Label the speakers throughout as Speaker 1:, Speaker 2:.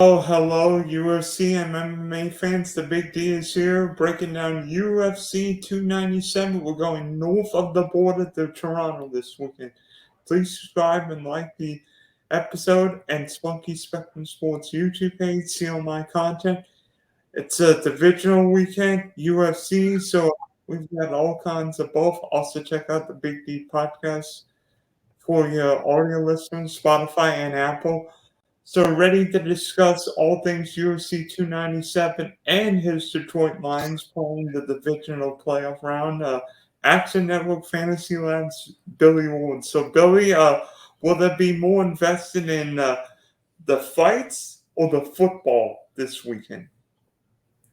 Speaker 1: Oh, hello, UFC and MMA fans. The Big D is here, breaking down UFC 297. We're going north of the border to Toronto this weekend. Please subscribe and like the episode and Spunky Spectrum Sports YouTube page. See all my content. It's a divisional weekend, UFC, so we've got all kinds of both. Also, check out the Big D podcast for your audio listeners, Spotify and Apple. So ready to discuss all things UFC 297 and his Detroit Lions playing the divisional playoff round. Action Network Fantasy Labs, Billy Ward. So Billy, will there be more invested in the fights or the football this weekend?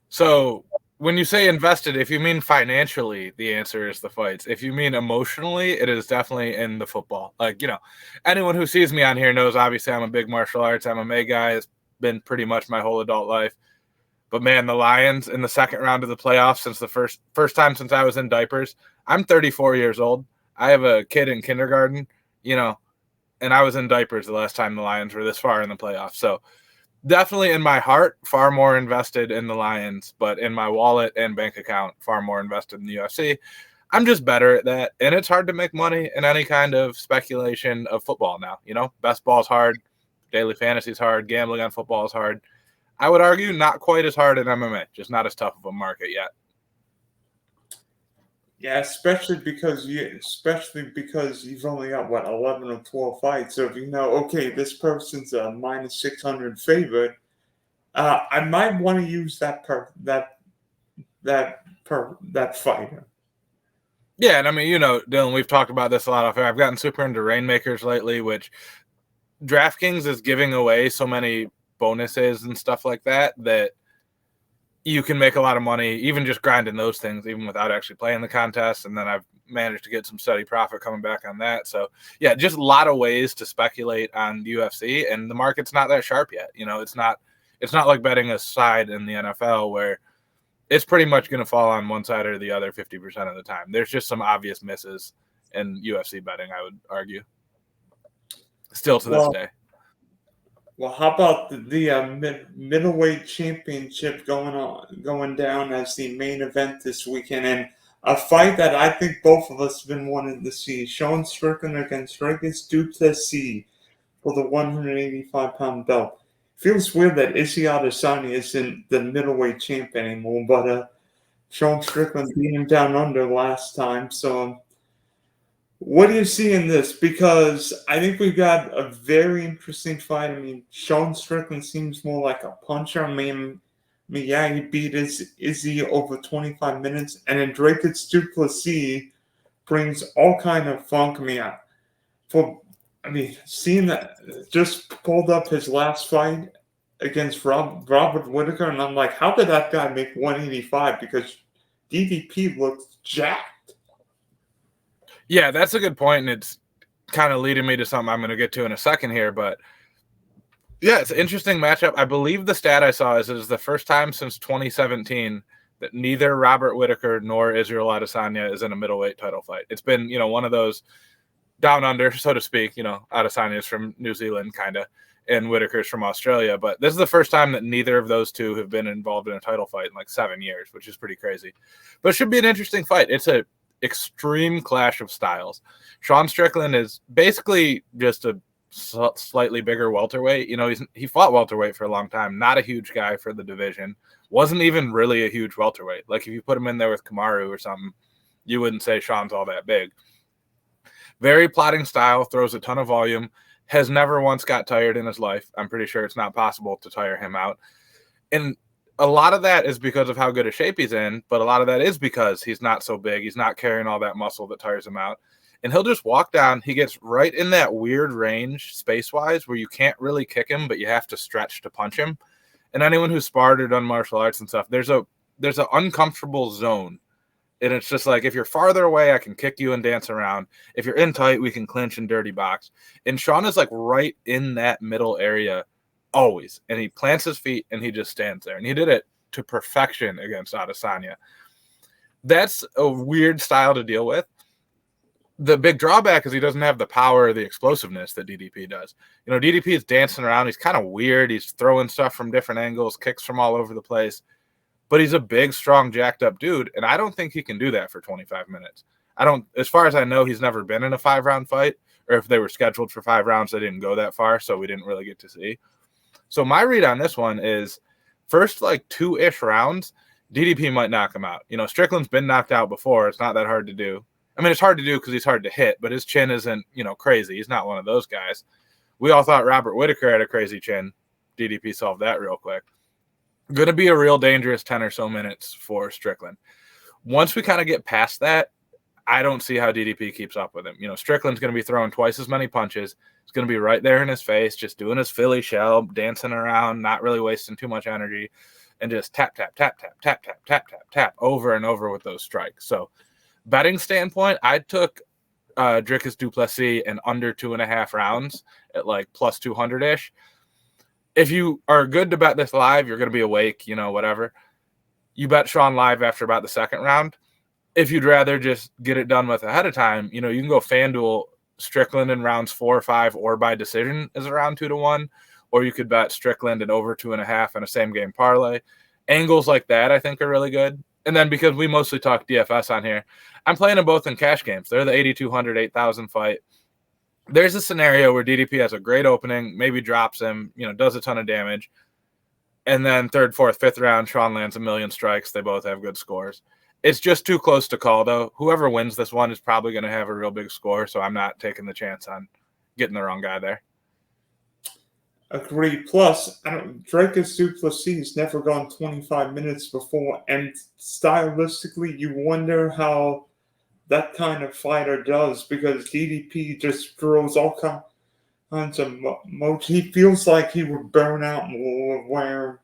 Speaker 2: So when you say invested, if you mean financially, the answer is the fights. If you mean emotionally, it is definitely in the football. Anyone who sees me on here knows, obviously, I'm a big martial arts MMA guy. It's been pretty much my whole adult life. But man, the Lions in the second round of the playoffs since the first time since I was in diapers. I'm 34 years old. I have a kid in kindergarten, and I was in diapers the last time the Lions were this far in the playoffs. So definitely in my heart, far more invested in the Lions, but in my wallet and bank account, far more invested in the UFC. I'm just better at that, and it's hard to make money in any kind of speculation of football now. Best ball's hard, daily fantasy's hard, gambling on football is hard. I would argue not quite as hard in MMA, just not as tough of a market yet.
Speaker 1: Yeah, especially because you've only got 11 or 12 fights. So if you know, okay, this person's a minus 600 favorite, I might want to use that fighter.
Speaker 2: Yeah, and I mean, Dylan, we've talked about this a lot. I've gotten super into Rainmakers lately, which DraftKings is giving away so many bonuses and stuff like that you can make a lot of money even just grinding those things, even without actually playing the contest. And then I've managed to get some steady profit coming back on that. So yeah, just a lot of ways to speculate on the UFC, and the market's not that sharp yet. It's not like betting a side in the NFL where it's pretty much going to fall on one side or the other 50% of the time. There's just some obvious misses in UFC betting, I would argue, still to this day.
Speaker 1: Well, how about the middleweight championship going down as the main event this weekend, and a fight that I think both of us have been wanting to see: Sean Strickland against Dricus du Plessis for the 185-pound belt. Feels weird that Izzy Adesanya isn't the middleweight champ anymore, but Sean Strickland beat him down under last time, so. What do you see in this? Because I think we've got a very interesting fight. I mean, Sean Strickland seems more like a puncher. I mean, yeah, he beat Izzy over 25 minutes. And then Dricus du Plessis brings all kind of funk. Seeing that, just pulled up his last fight against Robert Whittaker, and I'm like, how did that guy make 185? Because DDP looks jacked.
Speaker 2: Yeah, that's a good point, and it's kind of leading me to something I'm going to get to in a second here. But yeah, it's an interesting matchup. I believe the stat I saw is it is the first time since 2017 that neither Robert Whittaker nor Israel Adesanya is in a middleweight title fight. It's been, one of those down under, so to speak. Adesanya is from New Zealand, kind of, and Whittaker's from Australia. But this is the first time that neither of those two have been involved in a title fight in like 7 years, which is pretty crazy. But it should be an interesting fight. It's a extreme clash of styles. Sean Strickland is basically just a slightly bigger welterweight. He fought welterweight for a long time. Not a huge guy for the division. Wasn't even really a huge welterweight. Like if you put him in there with Kamaru or something, you wouldn't say Sean's all that big. Very plotting style, throws a ton of volume, has never once got tired in his life. I'm pretty sure it's not possible to tire him out. And a lot of that is because of how good a shape he's in, but a lot of that is because he's not so big. He's not carrying all that muscle that tires him out. And he'll just walk down. He gets right in that weird range space-wise where you can't really kick him, but you have to stretch to punch him. And anyone who's sparred or done martial arts and stuff, there's an uncomfortable zone. And it's just like, if you're farther away, I can kick you and dance around. If you're in tight, we can clinch and dirty box. And Sean is like right in that middle area always. And he plants his feet and he just stands there. And he did it to perfection against Adesanya. That's a weird style to deal with. the big drawback is he doesn't have the power or the explosiveness that DDP does. You know, DDP is dancing around. He's kind of weird. He's throwing stuff from different angles, kicks from all over the place. But he's a big, strong, jacked up dude, and I don't think he can do that for 25 minutes. As far as I know, he's never been in a 5-round fight, or if they were scheduled for 5 rounds, they didn't go that far, so we didn't really get to see. So my read on this one is first like 2-ish rounds, DDP might knock him out. You know, Strickland's been knocked out before. It's not that hard to do. I mean, it's hard to do because he's hard to hit, but his chin isn't, you know, crazy. He's not one of those guys. We all thought Robert Whitaker had a crazy chin. DDP solved that real quick. Going to be a real dangerous 10 or so minutes for Strickland. Once we kind of get past that, I don't see how DDP keeps up with him. You know, Strickland's going to be throwing twice as many punches. It's going to be right there in his face, just doing his Philly shell, dancing around, not really wasting too much energy, and just tap, tap, tap, tap, tap, tap, tap, tap, tap, over and over with those strikes. So, betting standpoint, I took Dricus du Plessis in under 2.5 rounds at like plus 200-ish. If you are good to bet this live, you're going to be awake, you know, whatever. You bet Sean live after about the second round. If you'd rather just get it done with ahead of time, you know, you can go FanDuel Strickland in rounds 4 or 5 or by decision is around 2-1, or you could bet Strickland in over 2.5 in a same game parlay. Angles like that, I think, are really good. And then because we mostly talk DFS on here, I'm playing them both in cash games. They're the 8,200, 8,000 fight. There's a scenario where DDP has a great opening, maybe drops him, you know, does a ton of damage. And then 3rd, 4th, 5th round, Sean lands 1 million strikes. They both have good scores. It's just too close to call, though. Whoever wins this one is probably going to have a real big score, so I'm not taking the chance on getting the wrong guy there.
Speaker 1: Agree. Plus, Dricus du Plessis never gone 25 minutes before, and stylistically, you wonder how that kind of fighter does, because DDP just throws all kinds of motion. He feels like he would burn out more, where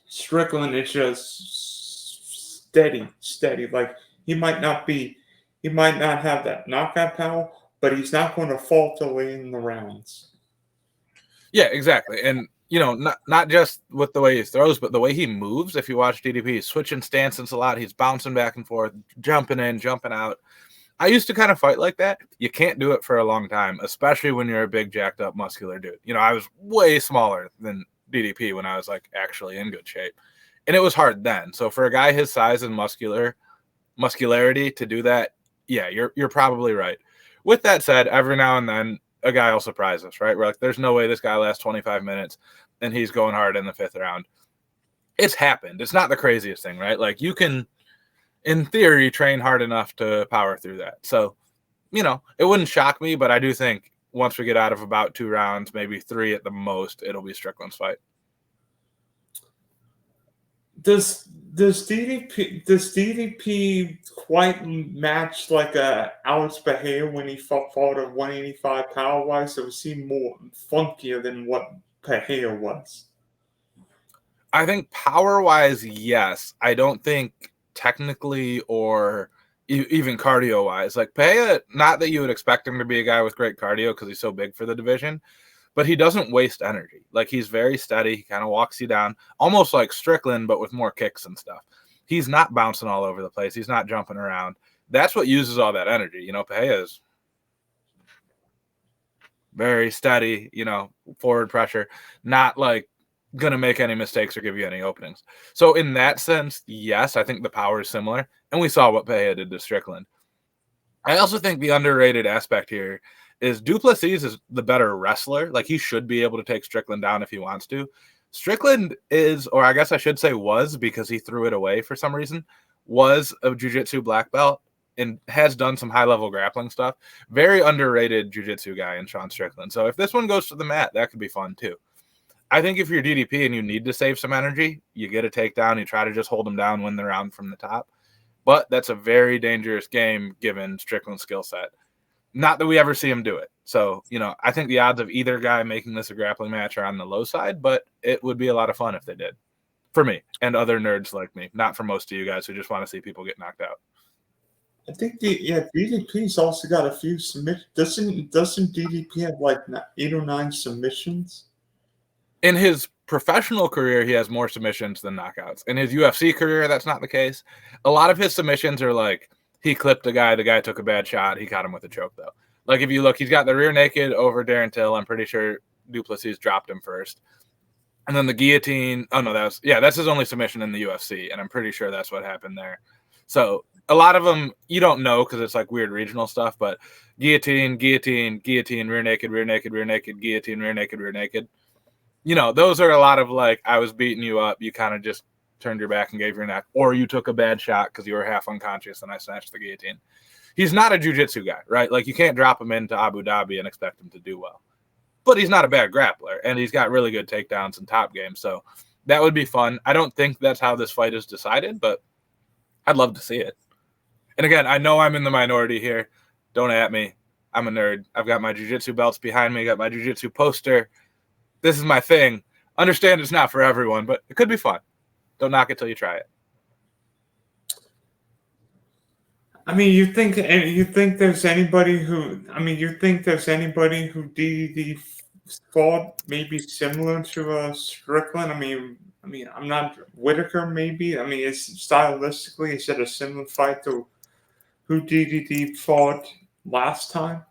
Speaker 1: Strickland is just steady. Like he might not have that knockout power, but he's not going to falter in the rounds.
Speaker 2: Yeah, exactly. And, you know, not just with the way he throws, but the way he moves. If you watch DDP, he's switching stances a lot. He's bouncing back and forth, jumping in, jumping out. I used to kind of fight like that. You can't do it for a long time, especially when you're a big, jacked up, muscular dude. You know, I was way smaller than DDP when I was, like, actually in good shape. And it was hard then. So for a guy his size and muscularity to do that, yeah, you're probably right. With that said, every now and then, a guy will surprise us, right? We're like, there's no way this guy lasts 25 minutes and he's going hard in the 5th round. It's happened. It's not the craziest thing, right? Like you can, in theory, train hard enough to power through that. So, you know, it wouldn't shock me, but I do think once we get out of about 2 rounds, maybe 3 at the most, it'll be Strickland's fight.
Speaker 1: Does DDP quite match like Alex Bahia when he fought at 185 power wise? Or was he more funkier than what Bahia was?
Speaker 2: I think power wise, yes. I don't think technically or even cardio wise. Like Bahia, not that you would expect him to be a guy with great cardio because he's so big for the division, but he doesn't waste energy. Like he's very steady. He kind of walks you down, almost like Strickland, but with more kicks and stuff. He's not bouncing all over the place. He's not jumping around. That's what uses all that energy. You know, Bahia is very steady, you know, forward pressure, not like going to make any mistakes or give you any openings. So in that sense, yes, I think the power is similar. And we saw what Bahia did to Strickland. I also think the underrated aspect here is du Plessis is the better wrestler. Like he should be able to take Strickland down if he wants to. Strickland is, or I guess I should say was, because he threw it away for some reason, was a jiu-jitsu black belt and has done some high-level grappling stuff. Very underrated jiu-jitsu guy in Sean Strickland. So if this one goes to the mat, that could be fun too. I think if you're DDP and you need to save some energy, you get a takedown, you try to just hold him down, win the round from the top. But that's a very dangerous game given Strickland's skill set. Not that we ever see him do it. So, you know, I think the odds of either guy making this a grappling match are on the low side, but it would be a lot of fun if they did. For me and other nerds like me. Not for most of you guys who just want to see people get knocked out.
Speaker 1: I think DDP's also got a few submissions. Doesn't DDP have like 8 or 9 submissions?
Speaker 2: In his professional career, he has more submissions than knockouts. In his UFC career, that's not the case. A lot of his submissions are like He clipped the guy took a bad shot. He caught him with a choke, though. Like, if you look, he's got the rear naked over Darren Till. I'm pretty sure Duplessis dropped him first. And then the guillotine. Oh, no, that's his only submission in the UFC. And I'm pretty sure that's what happened there. So a lot of them you don't know because it's like weird regional stuff, but guillotine, rear naked, guillotine, rear naked. Those are a lot of like, I was beating you up. You kind of just turned your back and gave your neck, or you took a bad shot because you were half unconscious and I snatched the guillotine. He's not a jiu-jitsu guy, right? Like, you can't drop him into Abu Dhabi and expect him to do well. But he's not a bad grappler, and he's got really good takedowns and top game. So that would be fun. I don't think that's how this fight is decided, but I'd love to see it. And again, I know I'm in the minority here. Don't at me. I'm a nerd. I've got my jiu-jitsu belts behind me. Got my jiu-jitsu poster. This is my thing. Understand it's not for everyone, but it could be fun. Don't knock it till you try it.
Speaker 1: I mean, you think there's anybody who DDD fought maybe similar to Strickland? I mean, I'm not Whitaker. Maybe. I mean, stylistically, is it a similar fight to who DDD fought last time?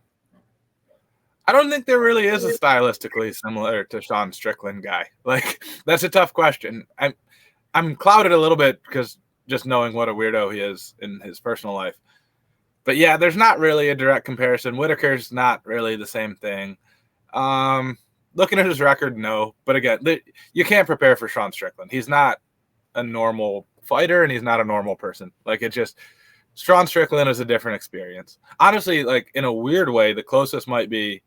Speaker 2: I don't think there really is a stylistically similar to Sean Strickland guy. Like, that's a tough question. I'm clouded a little bit because just knowing what a weirdo he is in his personal life. But yeah, there's not really a direct comparison. Whitaker's not really the same thing. Looking at his record, no. But again, you can't prepare for Sean Strickland. He's not a normal fighter, and he's not a normal person. Like, Sean Strickland is a different experience. Honestly, like, in a weird way, the closest might be,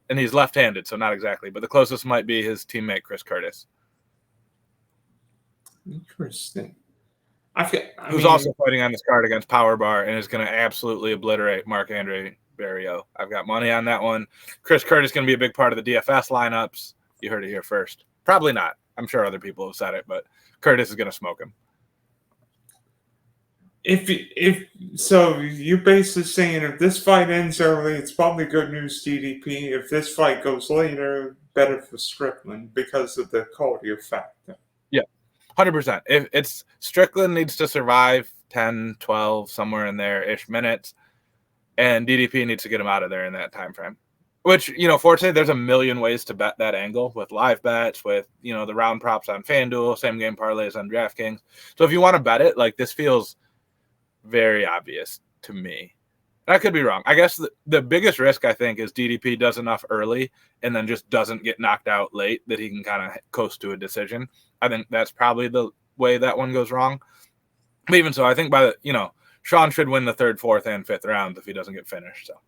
Speaker 2: and he's left-handed, so not exactly, but the closest might be his teammate, Chris Curtis.
Speaker 1: Interesting.
Speaker 2: Who's also fighting on this card against Powerbar and is going to absolutely obliterate Marc-Andre Barriault. I've got money on that one. Chris Curtis is going to be a big part of the DFS lineups. You heard it here first. Probably not. I'm sure other people have said it, but Curtis is going to smoke him.
Speaker 1: If so, you're basically saying if this fight ends early, it's probably good news DDP. If this fight goes later, better for Strickland because of the cardio factor.
Speaker 2: 100%. If it's Strickland needs to survive 10, 12, somewhere in there-ish minutes, and DDP needs to get him out of there in that time frame. Which, fortunately, there's a million ways to bet that angle with live bets, with, the round props on FanDuel, same game parlays on DraftKings. So if you want to bet it, like, this feels very obvious to me. I could be wrong. I guess the biggest risk, I think, is DDP does enough early and then just doesn't get knocked out late that he can kind of coast to a decision. I think that's probably the way that one goes wrong. But even so, I think Sean should win the third, fourth, and fifth rounds if he doesn't get finished. So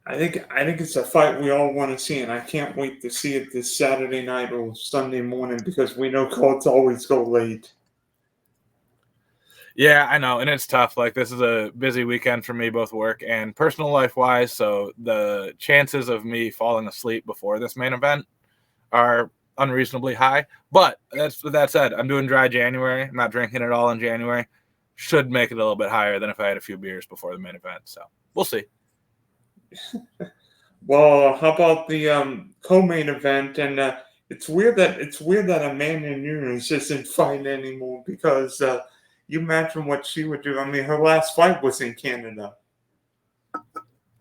Speaker 1: I think it's a fight we all want to see, and I can't wait to see it this Saturday night or Sunday morning because we know cards always go late.
Speaker 2: Yeah, I know, and it's tough. Like, this is a busy weekend for me, both work and personal life-wise, so the chances of me falling asleep before this main event are unreasonably high. But with that said, I'm doing dry January. I'm not drinking at all in January. Should make it a little bit higher than if I had a few beers before the main event. So we'll see.
Speaker 1: Well, how about the co-main event? And it's weird that Amanda Nunes isn't fighting anymore because you imagine what she would do. I mean, her last fight was in Canada.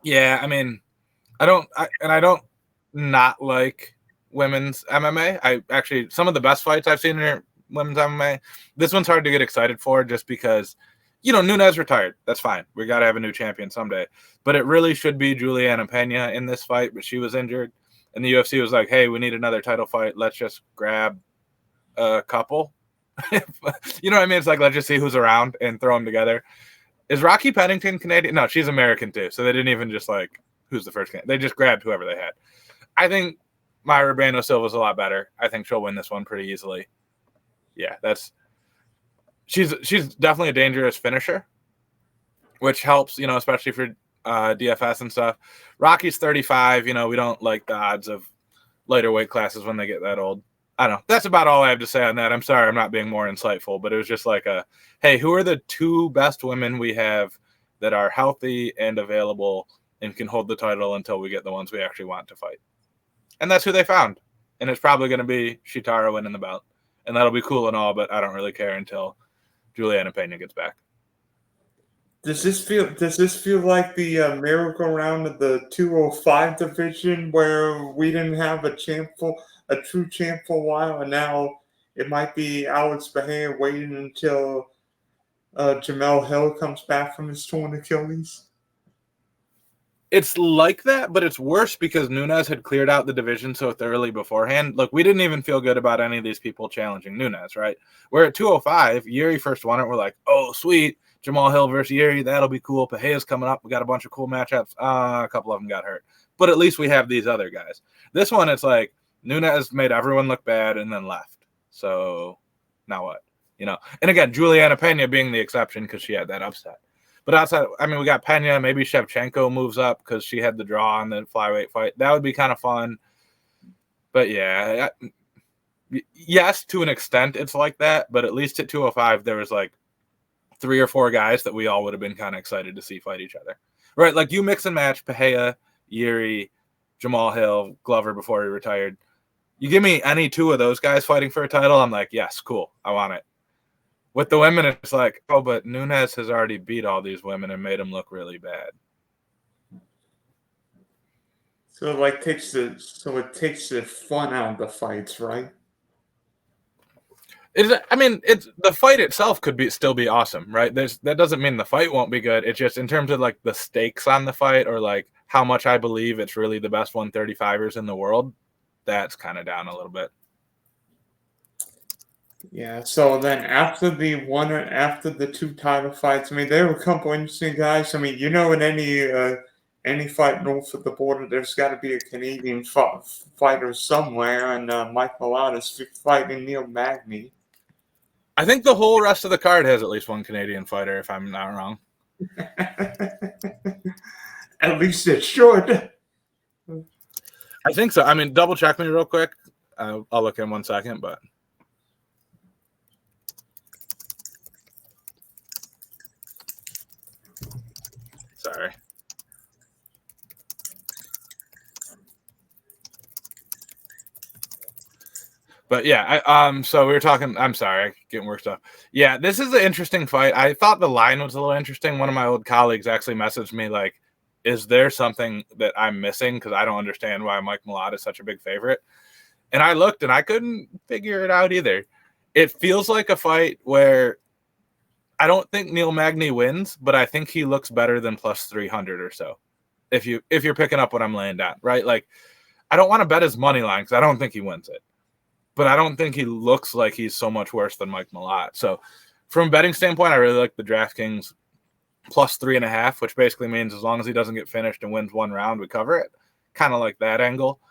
Speaker 2: Yeah, I mean, I don't not like women's MMA. I actually, some of the best fights I've seen in women's MMA. This one's hard to get excited for just because, Nunes retired. That's fine. We got to have a new champion someday. But it really should be Juliana Pena in this fight, but she was injured. And the UFC was like, hey, we need another title fight. Let's just grab a couple. You know what I mean? It's like, let's just see who's around and throw them together. Is Rocky Pennington Canadian? No, she's American too. So they didn't even just like, who's the first Canadian? They just grabbed whoever they had. I think Mayra Bano Silva's a lot better. I think she'll win this one pretty easily. Yeah, she's definitely a dangerous finisher, which helps, especially for DFS and stuff. Rocky's 35. We don't like the odds of lighter weight classes when they get that old. I don't know. That's about all I have to say on that. I'm sorry I'm not being more insightful, but it was just like hey, who are the two best women we have that are healthy and available and can hold the title until we get the ones we actually want to fight? And that's who they found. And it's probably going to be Shitara winning the belt. And that'll be cool and all, but I don't really care until Juliana Pena gets back.
Speaker 1: Does this feel like the merry-go-round of the 205 division where we didn't have a true champ for a while, and now it might be Alex Bahia waiting until Jamel Hill comes back from his torn Achilles?
Speaker 2: It's like that, but it's worse because Nunes had cleared out the division so thoroughly beforehand. Look, we didn't even feel good about any of these people challenging Nunes, right? Where at 205, Yuri first won it. We're like, oh, sweet. Jamal Hill versus Yuri, that'll be cool. Pahea's coming up. We got a bunch of cool matchups. A couple of them got hurt. But at least we have these other guys. This one, it's like Nunes made everyone look bad and then left. So now what? And again, Juliana Pena being the exception because she had that upset. But outside, we got Pena. Maybe Shevchenko moves up because she had the draw on the flyweight fight. That would be kind of fun. But yeah, yes, to an extent, it's like that. But at least at 205, there was like 3 or 4 guys that we all would have been kind of excited to see fight each other. Right? Like you mix and match Pahea, Yuri, Jamal Hill, Glover before he retired. You give me any 2 of those guys fighting for a title, I'm like, yes, cool. I want it. With the women, it's like, oh, but Nunes has already beat all these women and made them look really bad.
Speaker 1: So it takes the fun out of the fights, right?
Speaker 2: It's the fight itself could still be awesome, right? That doesn't mean the fight won't be good. It's just in terms of like the stakes on the fight or like how much I believe it's really the best 135ers in the world. That's kind of down a little bit.
Speaker 1: Yeah, so then after the 2 title fights, there were a couple interesting guys. In any fight north of the border, there's got to be a Canadian fighter somewhere, and Mike Malott is fighting Neil Magny.
Speaker 2: I think the whole rest of the card has at least one Canadian fighter, if I'm not wrong.
Speaker 1: At least it should.
Speaker 2: I think so. Double check me real quick. I'll look in 1 second, but. Sorry. But yeah, so we were talking. I'm sorry, getting worked up. Yeah, this is an interesting fight. I thought the line was a little interesting. One of my old colleagues actually messaged me like, "Is there something that I'm missing? Because I don't understand why Mike Malott is such a big favorite." And I looked, and I couldn't figure it out either. It feels like a fight where I don't think Neil Magny wins, but I think he looks better than plus 300 or so. If you're picking up what I'm laying down, right? Like, I don't want to bet his money line because I don't think he wins it. But I don't think he looks like he's so much worse than Mike Malott. So from a betting standpoint, I really like the DraftKings plus 3.5, which basically means as long as he doesn't get finished and wins 1 round, we cover it. Kind of like that angle.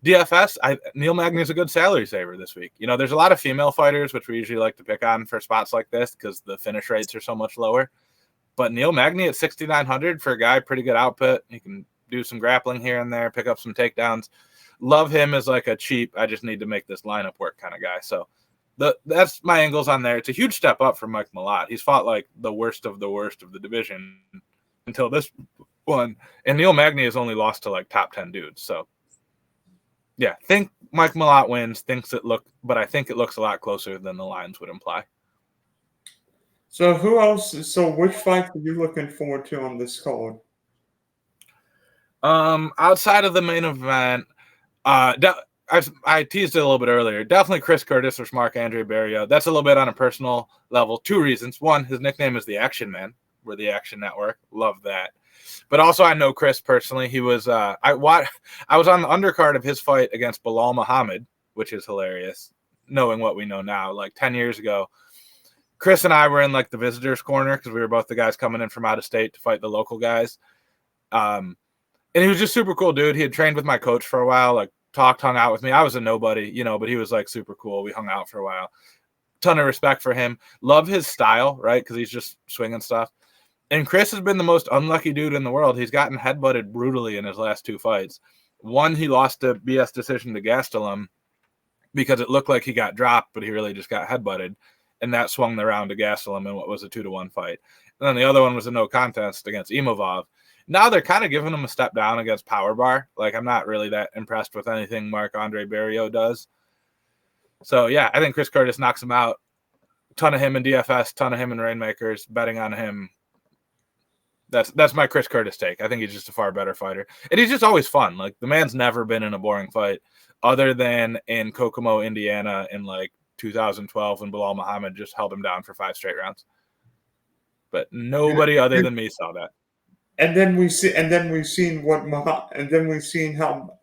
Speaker 2: DFS, Neil Magny is a good salary saver this week. There's a lot of female fighters, which we usually like to pick on for spots like this because the finish rates are so much lower. But Neil Magny at 6,900 for a guy, pretty good output. He can do some grappling here and there, pick up some takedowns. Love him as like a cheap, I just need to make this lineup work kind of guy. So that's my angles on there. It's a huge step up from Mike Malott. He's fought like the worst of the division until this one. And Neil Magny has only lost to like top 10 dudes. So yeah, think Mike Malott wins, but I think it looks a lot closer than the lines would imply.
Speaker 1: So who else? So which fight are you looking forward to on this card?
Speaker 2: Outside of the main event, I teased it a little bit earlier. Definitely Chris Curtis versus Marc-Andre Barriault. That's a little bit on a personal level. 2 reasons. 1, his nickname is the Action Man. We're the Action Network. Love that. But also, I know Chris personally. He was I was on the undercard of his fight against Bilal Muhammad, which is hilarious, knowing what we know now. Like 10 years ago, Chris and I were in like the visitors' corner because we were both the guys coming in from out of state to fight the local guys. And he was just super cool, dude. He had trained with my coach for a while, like hung out with me. I was a nobody, but he was like super cool. We hung out for a while. Ton of respect for him. Love his style, right? Because he's just swinging stuff. And Chris has been the most unlucky dude in the world. He's gotten headbutted brutally in his last 2 fights. One, he lost a BS decision to Gastelum because it looked like he got dropped, but he really just got headbutted. And that swung the round to Gastelum in what was a 2-1 fight. And then the other one was a no contest against Imovov. Now they're kind of giving him a step down against Power Bar. Like, I'm not really that impressed with anything Marc-Andre Barriault does. So, yeah, I think Chris Curtis knocks him out. ton of him in DFS, ton of him in Rainmakers, betting on him. That's my Chris Curtis take. I think he's just a far better fighter. And he's just always fun. Like, the man's never been in a boring fight other than in Kokomo, Indiana in like 2012 when Bilal Muhammad just held him down for 5 straight rounds. But nobody other than me saw that.
Speaker 1: And then we've seen how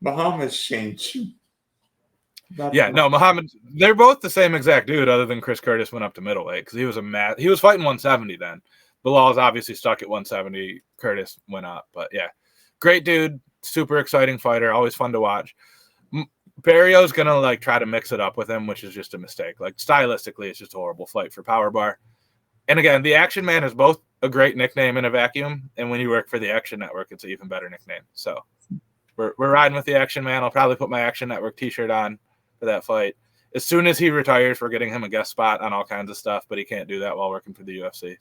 Speaker 1: Muhammad's changed.
Speaker 2: Muhammad, they're both the same exact dude other than Chris Curtis went up to middleweight because he was fighting 170 then. Bilal's obviously stuck at 170. Curtis went up, but yeah, great dude, super exciting fighter, always fun to watch. Barrio's gonna like try to mix it up with him, which is just a mistake. Like, stylistically, it's just a horrible fight for Power Bar. And again, the Action Man is both a great nickname in a vacuum, and when you work for the Action Network, it's an even better nickname. So we're riding with the Action Man. I'll probably put my Action Network T-shirt on for that fight. As soon as he retires, we're getting him a guest spot on all kinds of stuff, but he can't do that while working for the UFC.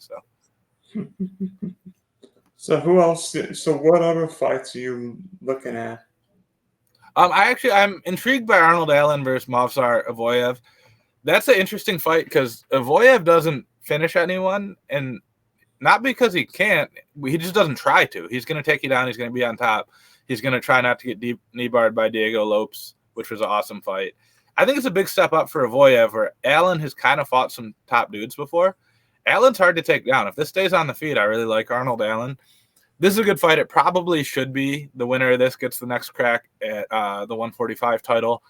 Speaker 1: So who else? So what other fights are you looking at?
Speaker 2: I'm intrigued by Arnold Allen versus Movsar Avoyev. That's an interesting fight because Avoyev doesn't finish anyone, and not because he can't. He just doesn't try to. He's going to take you down. He's going to be on top. He's going to try not to get knee barred by Diego Lopes, which was an awesome fight. I think it's a big step up for Avoyev, where Allen has kind of fought some top dudes before. Allen's hard to take down. If this stays on the feet, I really like Arnold Allen. This is a good fight. It probably should be. The winner of this gets the next crack at the 145 title.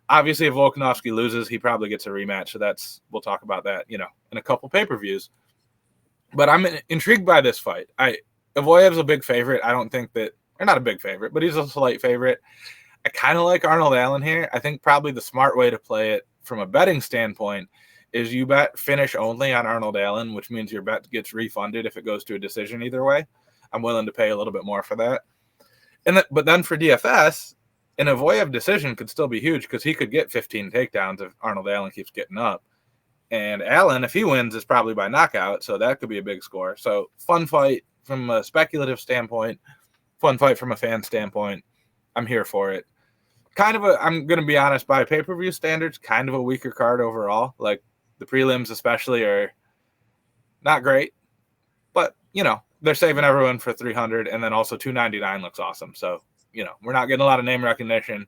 Speaker 2: Obviously, if Volkanovski loses, he probably gets a rematch. So we'll talk about that, in a couple pay-per-views. But I'm intrigued by this fight. Avoyev's a big favorite. I don't think that, or not a big favorite, but he's a slight favorite. I kind of like Arnold Allen here. I think probably the smart way to play it from a betting standpoint is you bet finish only on Arnold Allen, which means your bet gets refunded if it goes to a decision either way. I'm willing to pay a little bit more for that. But then for DFS, an Avoyev decision could still be huge because he could get 15 takedowns if Arnold Allen keeps getting up. And Allen, if he wins, is probably by knockout, so that could be a big score. So fun fight from a speculative standpoint, fun fight from a fan standpoint. I'm here for it. I'm going to be honest, by pay-per-view standards, kind of a weaker card overall. Like, the prelims especially are not great, but, they're saving everyone for 300, and then also 299 looks awesome. So, we're not getting a lot of name recognition.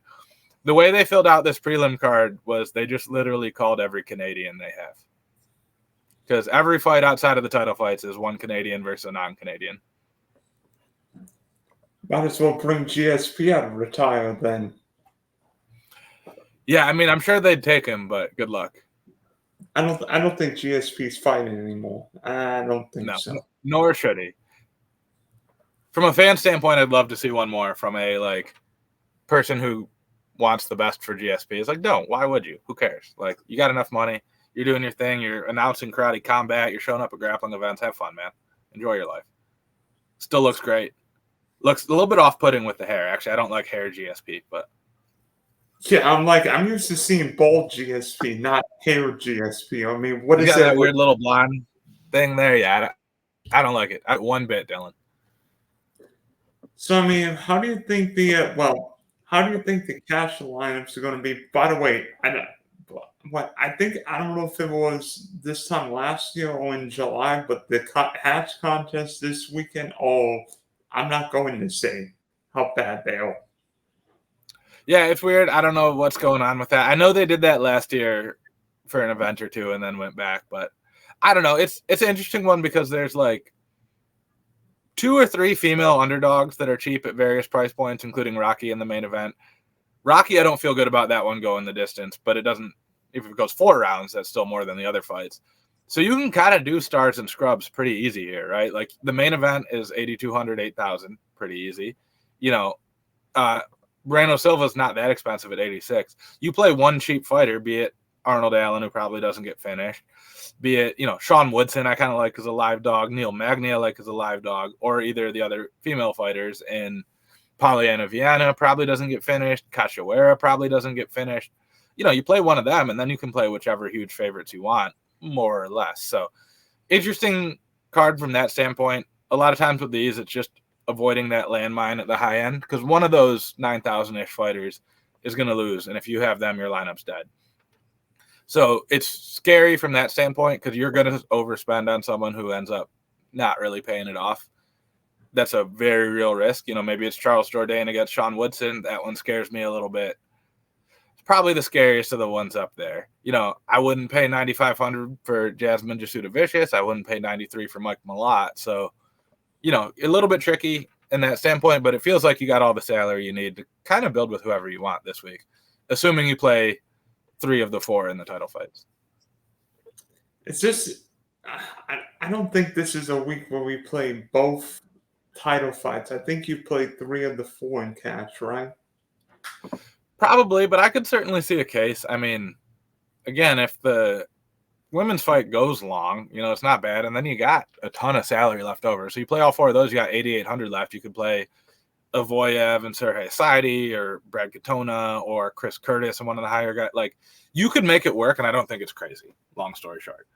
Speaker 2: The way they filled out this prelim card was they just literally called every Canadian they have. Because every fight outside of the title fights is one Canadian versus a non-Canadian.
Speaker 1: Might as well bring GSP out and retire then.
Speaker 2: Yeah, I'm sure they'd take him, but good luck.
Speaker 1: I don't think GSP's fighting anymore. I don't think so.
Speaker 2: Nor should he. From a fan standpoint, I'd love to see one more from a person who wants the best for GSP. It's like, don't. Why would you? Who cares? Like, you got enough money. You're doing your thing. You're announcing karate combat. You're showing up at grappling events. Have fun, man. Enjoy your life. Still looks great. Looks a little bit off-putting with the hair. Actually, I don't like hair GSP, but
Speaker 1: yeah, I'm used to seeing bald GSP, not hair GSP. I mean, what is
Speaker 2: that weird little blonde thing there? Yeah, I don't like it. One bit, Dylan.
Speaker 1: So, how do you think the cash lineups are going to be? By the way, I don't know if it was this time last year or in July, but the hatch contest this weekend. Oh, I'm not going to say how bad they are.
Speaker 2: Yeah, it's weird. I don't know what's going on with that. I know they did that last year for an event or two and then went back, but I don't know. It's an interesting one because there's 2 or 3 female underdogs that are cheap at various price points, including Rocky in the main event. Rocky, I don't feel good about that one going the distance, but it doesn't. If it goes 4 rounds, that's still more than the other fights. So you can kind of do stars and scrubs pretty easy here, right? Like, the main event is 8,200, 8,000, pretty easy. Brando Silva's not that expensive at 86. You play one cheap fighter, be it Arnold Allen, who probably doesn't get finished, be it, Sean Woodson, I kind of like as a live dog, Neil Magny, I like as a live dog, or either of the other female fighters. And Polyana Viana probably doesn't get finished. Cachoeira probably doesn't get finished. You play one of them, and then you can play whichever huge favorites you want, more or less. So, interesting card from that standpoint. A lot of times with these, it's just avoiding that landmine at the high end, because one of those 9,000-ish fighters is going to lose, and if you have them, your lineup's dead. So it's scary from that standpoint because you're going to overspend on someone who ends up not really paying it off. That's a very real risk. Maybe it's Charles Jourdain against Sean Woodson. That one scares me a little bit. It's probably the scariest of the ones up there. I wouldn't pay $9,500 for Jasmine Jasudavicius. I wouldn't pay $93 for Mike Malott. So, a little bit tricky in that standpoint, but it feels like you got all the salary you need to kind of build with whoever you want this week, assuming you play 3 of the 4 in the title fights.
Speaker 1: It's just, I don't think this is a week where we play both title fights. I think you played 3 of the 4 in cash, right?
Speaker 2: Probably, but I could certainly see a case. I mean, again, if the women's fight goes long, it's not bad, and then you got a ton of salary left over. So you play all 4 of those, you got $8,800 left. You could play Avoyev and Sergey Saidi or Brad Katona or Chris Curtis and one of the higher guys. Like, you could make it work, and I don't think it's crazy, long story short.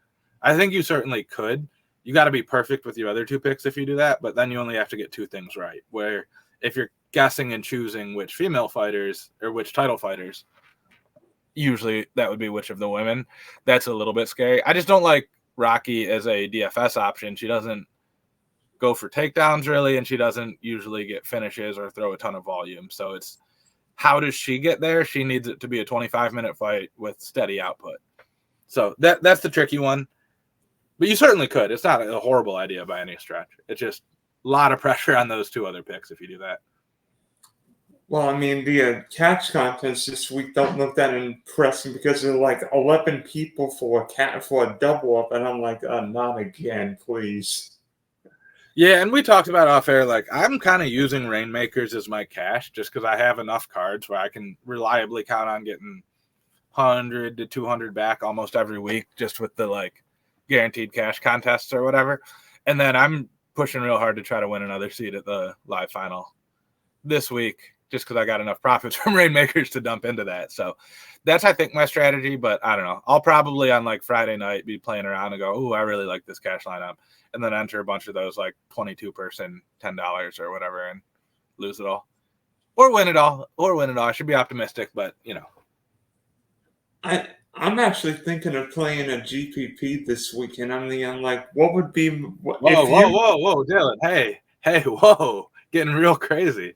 Speaker 2: I think you certainly could. You got to be perfect with your other 2 picks if you do that, but then you only have to get 2 things right, where if you're guessing and choosing which female fighters or which title fighters, usually that would be which of the women. That's a little bit scary. I just don't like Rocky as a DFS option. She doesn't go for takedowns really, and she doesn't usually get finishes or throw a ton of volume. So it's, how does she get there? She needs it to be a 25-minute fight with steady output. So that's the tricky one. But you certainly could. It's not a horrible idea by any stretch. It's just a lot of pressure on those 2 other picks if you do that.
Speaker 1: Well, I mean, the catch contest this week don't look that impressive because there are like 11 people for a double up, and I'm like, not again, please.
Speaker 2: Yeah, and we talked about off air, like, I'm kind of using Rainmakers as my cash just because I have enough cards where I can reliably count on getting 100 to 200 back almost every week just with the, like, guaranteed cash contests or whatever. And then I'm pushing real hard to try to win another seat at the live final this week just because I got enough profits from Rainmakers to dump into that. So that's, I think, my strategy, but I don't know. I'll probably on like Friday night be playing around and go, ooh, I really like this cash lineup, and then enter a bunch of those like 22 person $10 or whatever and lose it all. Or win it all. I should be optimistic, but
Speaker 1: I'm actually thinking of playing a GPP this weekend. I'm like, what would be?
Speaker 2: Whoa, Dylan! Hey, whoa! Getting real crazy.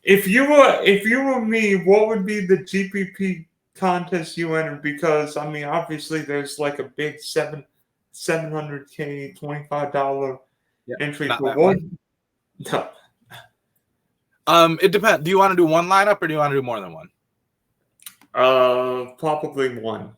Speaker 1: If you were me, what would be the GPP contest you entered? Because I mean, obviously, there's like a big $700K $25 entry for one. No.
Speaker 2: It depends. Do you want to do one lineup or do you want to do more than one?
Speaker 1: Probably one.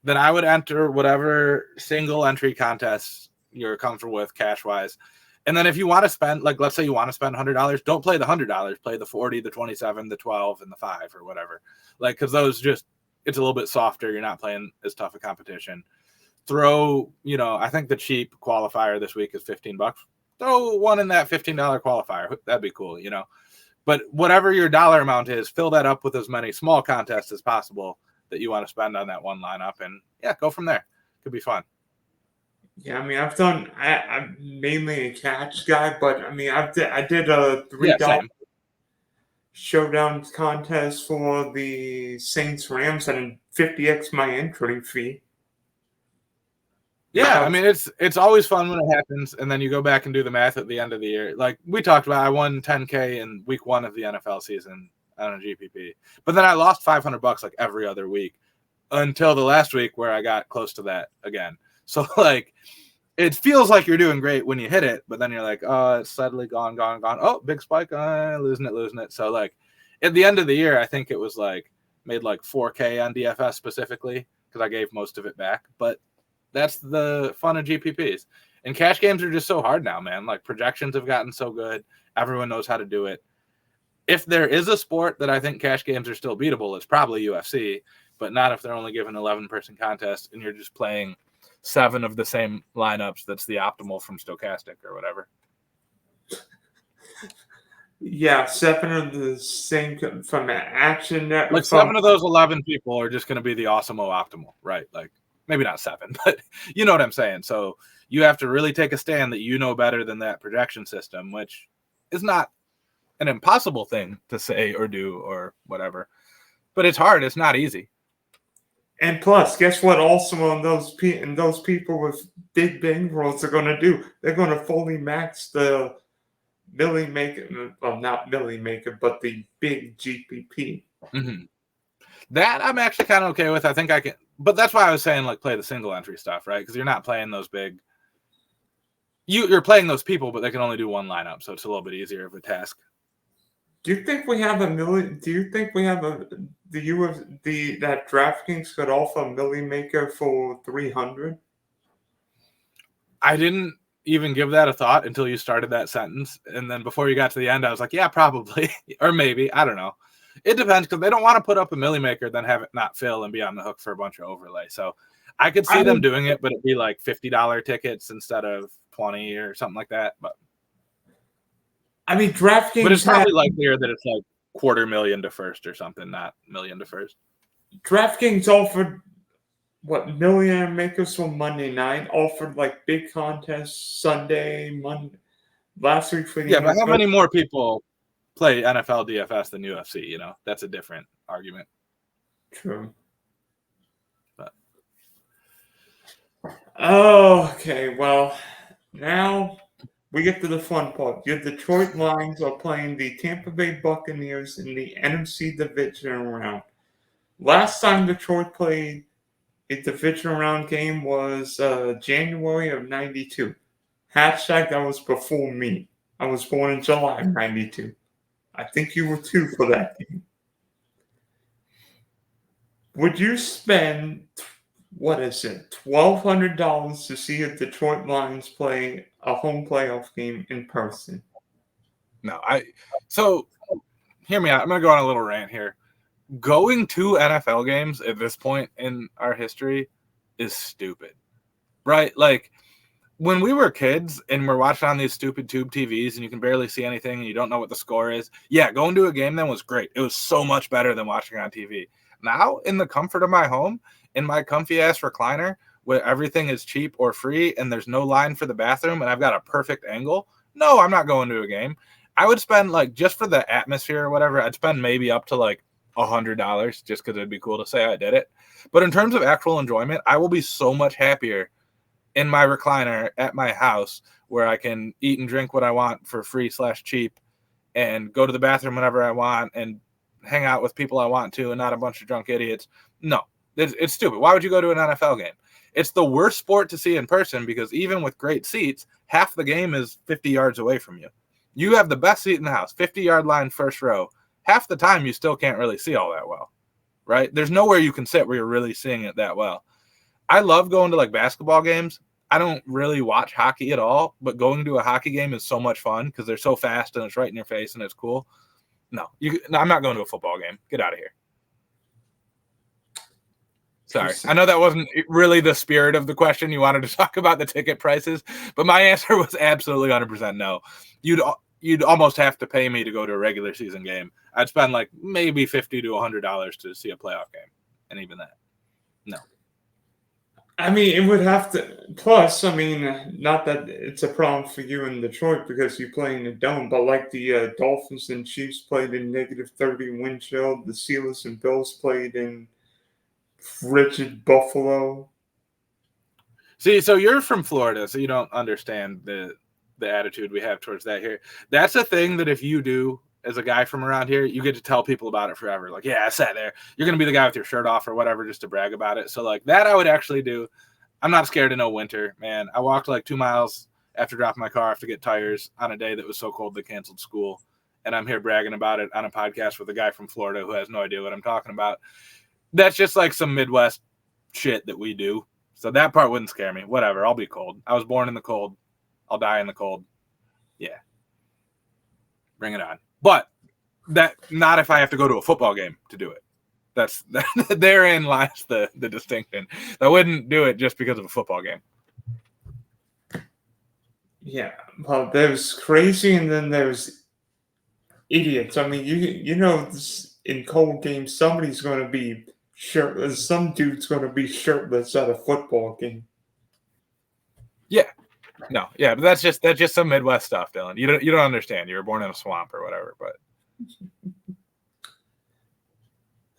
Speaker 2: Then I would enter whatever single entry contests you're comfortable with cash wise. And then if you want to spend, like, let's say you want to spend $100, don't play the $100, play the 40, the 27, the 12, and the 5 or whatever. Like, because those just, it's a little bit softer. You're not playing as tough a competition. Throw, I think the cheap qualifier this week is $15. Throw one in that $15 qualifier. That'd be cool, But whatever your dollar amount is, fill that up with as many small contests as possible that you want to spend on that one lineup. And yeah, go from there. Could be fun.
Speaker 1: Yeah, I mean, I'm mainly a catch guy, but I mean, I did a $3 showdown contest for the Saints Rams and 50x my entry fee.
Speaker 2: Yeah, I mean, it's always fun when it happens, and then you go back and do the math at the end of the year. Like we talked about, I won $10K in week 1 of the NFL season on a GPP, but then I lost $500 like every other week until the last week where I got close to that again. So like, it feels like you're doing great when you hit it, but then you're like, oh, it's suddenly gone. Oh, big spike, losing it. So like, at the end of the year, I think it was like made like 4K on DFS specifically because I gave most of it back. But that's the fun of GPPs. And cash games are just so hard now, man. Like projections have gotten so good. Everyone knows how to do it. If there is a sport that I think cash games are still beatable, it's probably UFC, but not if they're only given 11-person contest and you're just playing 7 of the same lineups. That's the optimal from Stochastic or whatever.
Speaker 1: Yeah, 7 of the same from Action Network.
Speaker 2: Like 7 of those 11 people are just going to be the awesome-o optimal, right? Like maybe not 7, but you know what I'm saying. So you have to really take a stand that you know better than that projection system, which is not an impossible thing to say or do or whatever. But it's hard. It's not easy.
Speaker 1: And plus, guess what? Also, on those people with big bankrolls are going to do? They're going to fully max the Millie Maker, well, not Millie Maker, but the big GPP.
Speaker 2: Mm-hmm. That I'm actually kind of okay with. I think I can, but that's why I was saying like play the single entry stuff, right? Because you're not playing those big. You're playing those people, but they can only do one lineup, so it's a little bit easier of a task.
Speaker 1: Do you think we have a million? Do you think we have that DraftKings could offer a Millie Maker for 300?
Speaker 2: I didn't even give that a thought until you started that sentence, and then before you got to the end, I was like, yeah, probably, or maybe, I don't know. It depends because they don't want to put up a Millie Maker, then have it not fill and be on the hook for a bunch of overlay. So I could see them doing it, but it'd be like $50 tickets instead of 20 or something like that. But
Speaker 1: I mean, DraftKings.
Speaker 2: But it's probably likelier that it's like $250,000 to first or something, not million to first.
Speaker 1: DraftKings offered Millionaire Makers for Monday night, offered like big contests Sunday, Monday, last week for the
Speaker 2: NFL. But how many more people play NFL DFS than UFC? You know, that's a different argument.
Speaker 1: True. But okay, well, now we get to the fun part. Your Detroit Lions are playing the Tampa Bay Buccaneers in the NFC Divisional round. Last time Detroit played a divisional round game was January of 92. Hashtag that was before me. I was born in July of 92. I think you were too for that game. Would you spend, $1,200 to see a Detroit Lions play a home playoff game in person?
Speaker 2: No, so hear me out. I'm going to go on a little rant here. Going to NFL games at this point in our history is stupid, right? Like when we were kids and we're watching on these stupid tube TVs and you can barely see anything and you don't know what the score is. Yeah, going to a game then was great. It was so much better than watching on TV. Now, in the comfort of my home, in my comfy ass recliner, where everything is cheap or free and there's no line for the bathroom and I've got a perfect angle, no, I'm not going to a game. I would spend like just for the atmosphere or whatever, I'd spend maybe up to like $100 just because it'd be cool to say I did it. But in terms of actual enjoyment, I will be so much happier in my recliner at my house where I can eat and drink what I want for free/cheap and go to the bathroom whenever I want and hang out with people I want to and not a bunch of drunk idiots. No, it's stupid. Why would you go to an NFL game? It's the worst sport to see in person because even with great seats, half the game is 50 yards away from you. You have the best seat in the house, 50-yard line, first row. Half the time you still can't really see all that well, right? There's nowhere you can sit where you're really seeing it that well. I love going to like basketball games. I don't really watch hockey at all, but going to a hockey game is so much fun because they're so fast and it's right in your face and it's cool. No, I'm not going to a football game. Get out of here. Sorry. I know that wasn't really the spirit of the question. You wanted to talk about the ticket prices, but my answer was absolutely 100% no. You'd almost have to pay me to go to a regular season game. I'd spend like maybe $50 to $100 to see a playoff game. And even that, no.
Speaker 1: I mean, it would have to. Plus, I mean, not that it's a problem for you in Detroit because you play in the dome, but like the Dolphins and Chiefs played in -30 wind chill. The Steelers and Bills played in frigid Buffalo.
Speaker 2: See, so you're from Florida, so you don't understand the attitude we have towards that here. That's a thing that if you do as a guy from around here, you get to tell people about it forever. Like, yeah, I sat there. You're going to be the guy with your shirt off or whatever just to brag about it. So like that I would actually do. I'm not scared of no winter, man. I walked like 2 miles after dropping my car off to get tires on a day that was so cold they canceled school. And I'm here bragging about it on a podcast with a guy from Florida who has no idea what I'm talking about. That's just like some Midwest shit that we do. So that part wouldn't scare me. Whatever. I'll be cold. I was born in the cold. I'll die in the cold. Yeah. Bring it on. But that not if I have to go to a football game to do it. That's therein lies the distinction. I wouldn't do it just because of a football game.
Speaker 1: Yeah. Well, there's crazy and then there's idiots. I mean, you know this, in cold games somebody's going to be shirtless. Some dude's going to be shirtless at a football game.
Speaker 2: Yeah. No, yeah, but that's just some Midwest stuff, Dylan. You don't understand. You were born in a swamp or whatever, but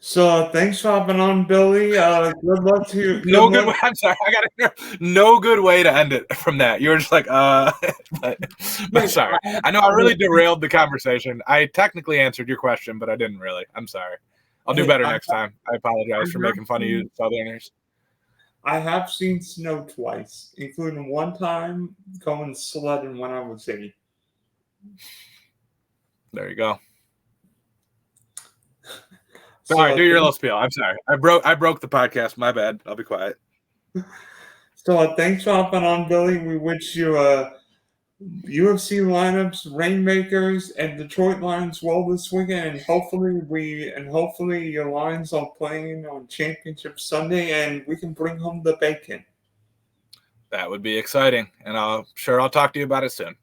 Speaker 1: So thanks for hopping on, Billy. Good luck to you.
Speaker 2: No
Speaker 1: Good
Speaker 2: good.
Speaker 1: luck.
Speaker 2: I'm sorry. I got no good way to end it from that. You were just like, but sorry. I know I really derailed the conversation. I technically answered your question, but I didn't really. I'm sorry. I'll do better next time. I apologize for making fun of you Southerners.
Speaker 1: I have seen snow twice, including one time going sledding when I was 8.
Speaker 2: There you go.
Speaker 1: So,
Speaker 2: All right, do your little spiel. I'm sorry. I broke the podcast. My bad. I'll be quiet.
Speaker 1: So thanks for hopping on, Billy. We wish you UFC lineups, Rainmakers, and Detroit Lions well this weekend, and hopefully your Lions are playing on Championship Sunday, and we can bring home the bacon.
Speaker 2: That would be exciting, and I'll talk to you about it soon.